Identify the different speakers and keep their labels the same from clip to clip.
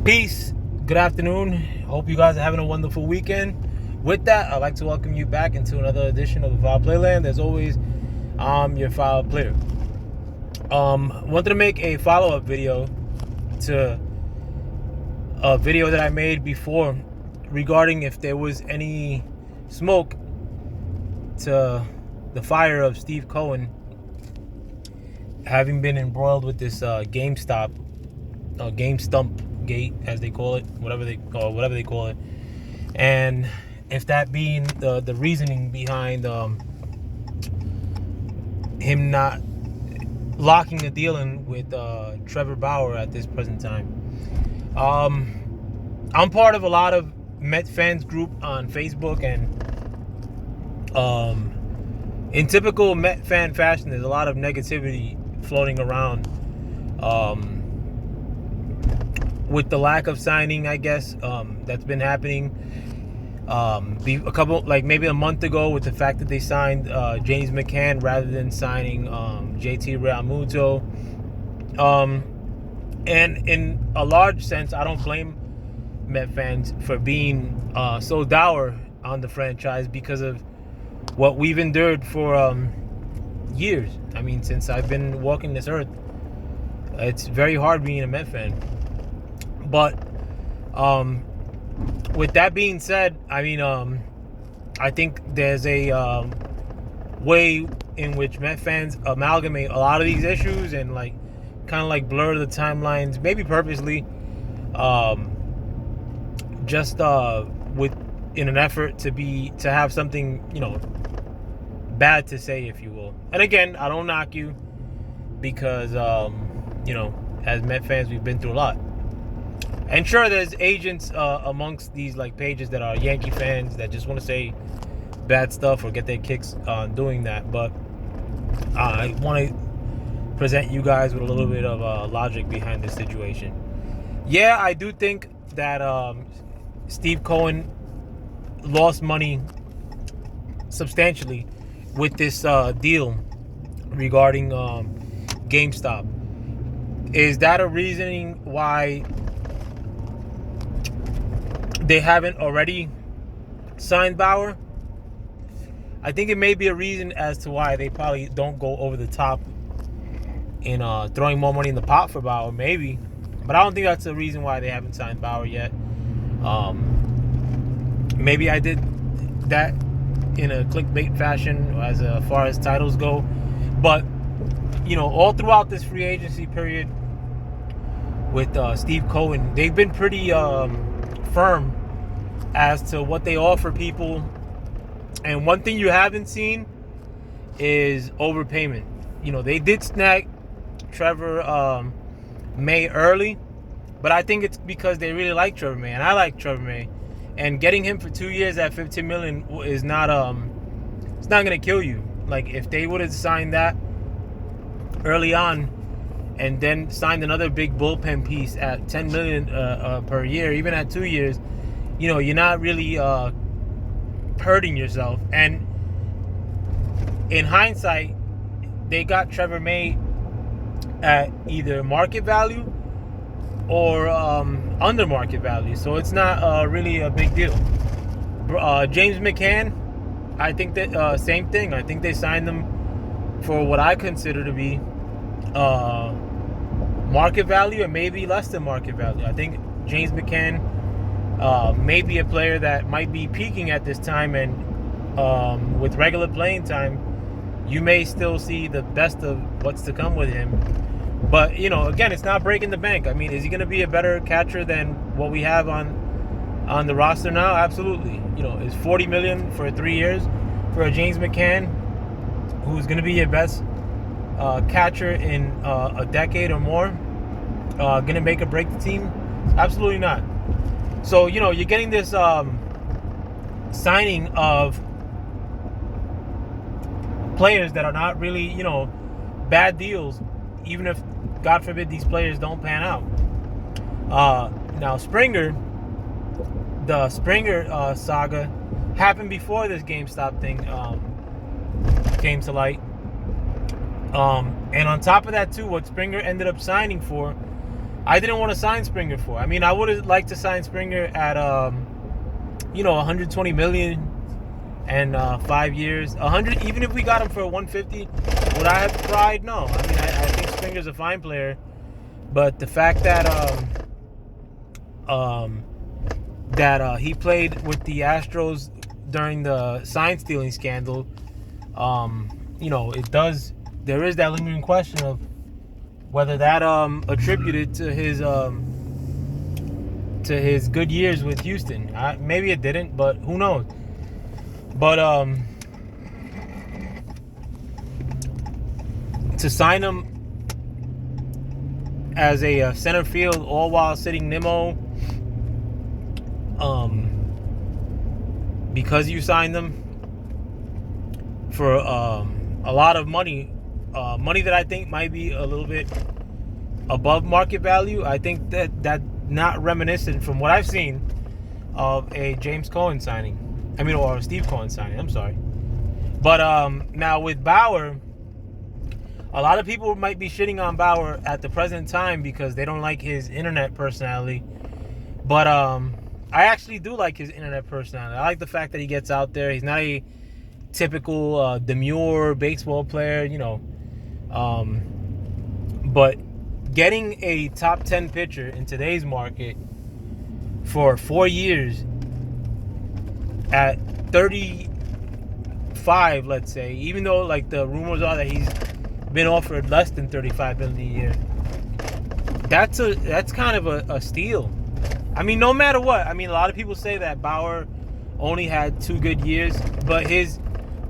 Speaker 1: Peace. Good afternoon. Hope you guys are having a wonderful weekend. With that, I'd like to welcome you back into another edition of the Foul Playland. As always, I'm your Foul Player. Wanted to make a follow-up video to a video that I made before regarding if there was any smoke to the fire of Steve Cohen having been embroiled with this Gamestop gate, as they call it, whatever they call it, and if that being the reasoning behind him not locking the deal in with Trevor Bauer at this present time. I'm part of a lot of Met fans group on Facebook, and in typical Met fan fashion, there's a lot of negativity floating around with the lack of signing, I guess, that's been happening. Maybe a month ago, with the fact that they signed James McCann rather than signing JT Realmuto. And in a large sense, I don't blame Met fans for being so dour on the franchise because of what we've endured for years. I mean, since I've been walking this earth, it's very hard being a Met fan. But with that being said, I mean, I think there's a way in which Met fans amalgamate a lot of these issues and kind of blur the timelines, maybe purposely, just in an effort to have something, bad to say, if you will. And again, I don't knock you because as Met fans, we've been through a lot. And sure, there's agents amongst these pages that are Yankee fans that just want to say bad stuff or get their kicks on doing that. But I want to present you guys with a little bit of logic behind this situation. Yeah, I do think that Steve Cohen lost money substantially with this deal regarding GameStop. Is that a reasoning why they haven't already signed Bauer? I think it may be a reason as to why they probably don't go over the top in throwing more money in the pot for Bauer, maybe. But I don't think that's the reason why they haven't signed Bauer yet. Maybe I did that in a clickbait fashion as far as titles go. But, all throughout this free agency period with Steve Cohen, they've been pretty firm as to what they offer people. And one thing you haven't seen is overpayment. They did snag Trevor May early, but I think it's because they really like Trevor May, and I like Trevor May. And getting him for 2 years at $15 million is not it's not gonna kill you. If they would have signed that early on and then signed another big bullpen piece at $10 million per year, even at 2 years, you're not really hurting yourself. And in hindsight, they got Trevor May at either market value or under market value, so it's not really a big deal. James McCann, I think that same thing. I think they signed them for what I consider to be market value, and maybe less than market value. I think James McCann may be a player that might be peaking at this time, and with regular playing time, you may still see the best of what's to come with him. But, again, it's not breaking the bank. I mean, is he going to be a better catcher than what we have on the roster now? Absolutely. Is $40 million for 3 years for a James McCann, who's going to be your best catcher in a decade or more, going to make or break the team? Absolutely not. So, you're getting this signing of players that are not really, bad deals, even if, God forbid, these players don't pan out. Now, the Springer saga happened before this GameStop thing came to light. And on top of that, too, what Springer ended up signing for I didn't want to sign Springer for. I mean, I would have liked to sign Springer at 120 million and 5 years. 100, even if we got him for 150, would I have cried? No. I mean, I think Springer's a fine player, but the fact that he played with the Astros during the sign stealing scandal, there is that lingering question of whether that attributed to his good years with Houston. Maybe it didn't, but who knows? But to sign him as a center field, all while sitting Nimmo, because you signed them for a lot of money that I think might be a little bit above market value. I think that not reminiscent from what I've seen of a James Cohen signing. Or Steve Cohen signing. I'm sorry. But now with Bauer, a lot of people might be shitting on Bauer at the present time because they don't like his internet personality. But I actually do like his internet personality. I like the fact that he gets out there. He's not a typical demure baseball player, but getting a top 10 pitcher in today's market for 4 years at 35, let's say, even though like the rumors are that he's been offered less than 35 million a year, that's kind of a steal. I mean, no matter what. I mean, a lot of people say that Bauer only had 2 good years, but his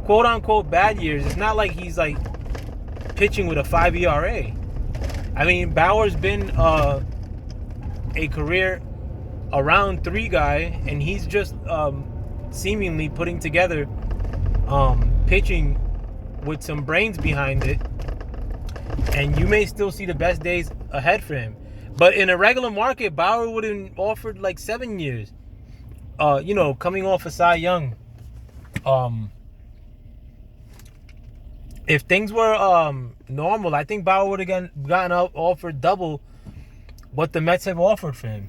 Speaker 1: quote unquote bad years, it's not like he's like pitching with a 5 ERA. I mean, Bauer's been a career around 3 guy, and he's just seemingly putting together pitching with some brains behind it, and you may still see the best days ahead for him. But in a regular market, Bauer would have offered like 7 years, coming off a Cy Young. If things were normal, I think Bauer would have gotten offered double what the Mets have offered for him.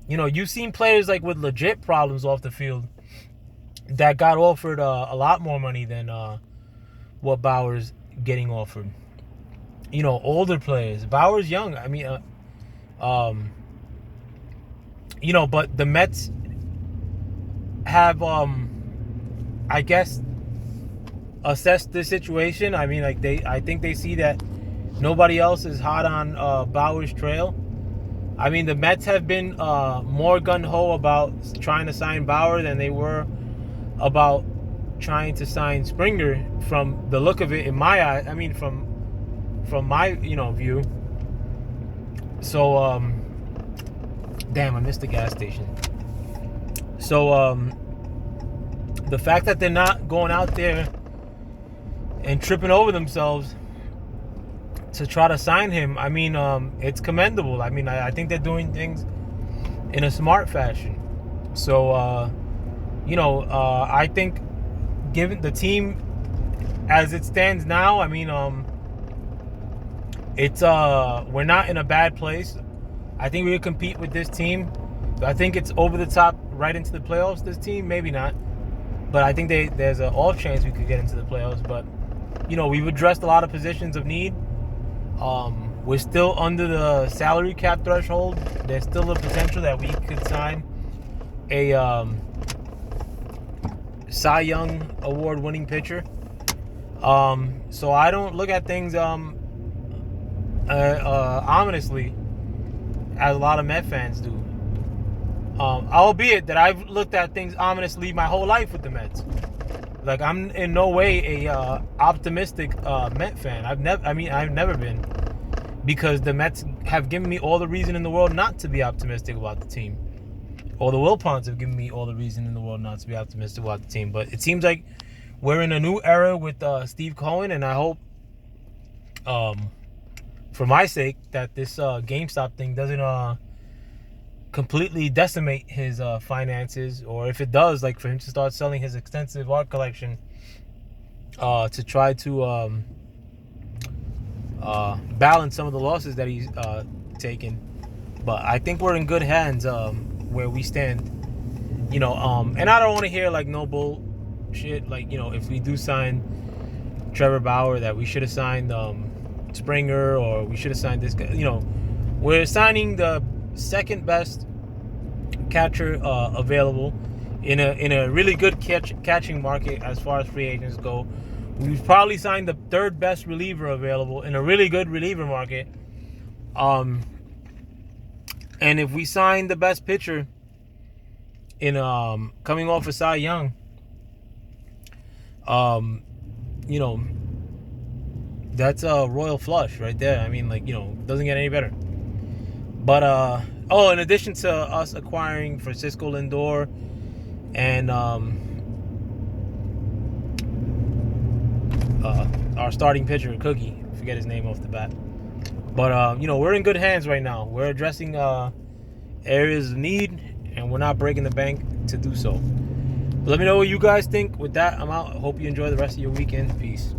Speaker 1: You've seen players like with legit problems off the field that got offered a lot more money than what Bauer's getting offered. Older players. Bauer's young. I mean, but the Mets have, I guess, assessed the situation. I mean, I think they see that nobody else is hot on Bauer's trail. I mean, the Mets have been more gun-ho about trying to sign Bauer than they were about trying to sign Springer, from the look of it in my eye. I mean, from my view. So damn, I missed the gas station. So the fact that they're not going out there and tripping over themselves to try to sign him, I mean, it's commendable. I mean, I think they're doing things in a smart fashion. So, I think given the team as it stands now, I mean, it's we're not in a bad place. I think we could compete with this team. I think it's over the top right into the playoffs, this team. Maybe not. But I think there's an off chance we could get into the playoffs. But, we've addressed a lot of positions of need. We're still under the salary cap threshold. There's still a potential that we could sign a Cy Young award-winning pitcher. So I don't look at things ominously as a lot of Met fans do. Albeit that I've looked at things ominously my whole life with the Mets. Like, I'm in no way a optimistic Met fan. I've never been, because the Mets have given me all the reason in the world not to be optimistic about the team. Or the Wilpons have given me all the reason in the world not to be optimistic about the team. But it seems like we're in a new era with Steve Cohen, and I hope, for my sake, that this GameStop thing doesn't completely decimate his finances, or if it does, like for him to start selling his extensive art collection to try to balance some of the losses that he's taken. But I think we're in good hands where we stand. And I don't want to hear like no bullshit. Like, if we do sign Trevor Bauer, that we should have signed Springer, or we should have signed this guy. We're signing the second best catcher available in a really good catching market as far as free agents go. We've probably signed the third best reliever available in a really good reliever market. And if we sign the best pitcher in coming off of Cy Young, that's a royal flush right there. I mean, doesn't get any better. But in addition to us acquiring Francisco Lindor and our starting pitcher Cookie, I forget his name off the bat. But we're in good hands right now. We're addressing areas of need, and we're not breaking the bank to do so. But let me know what you guys think. With that, I'm out. I hope you enjoy the rest of your weekend. Peace.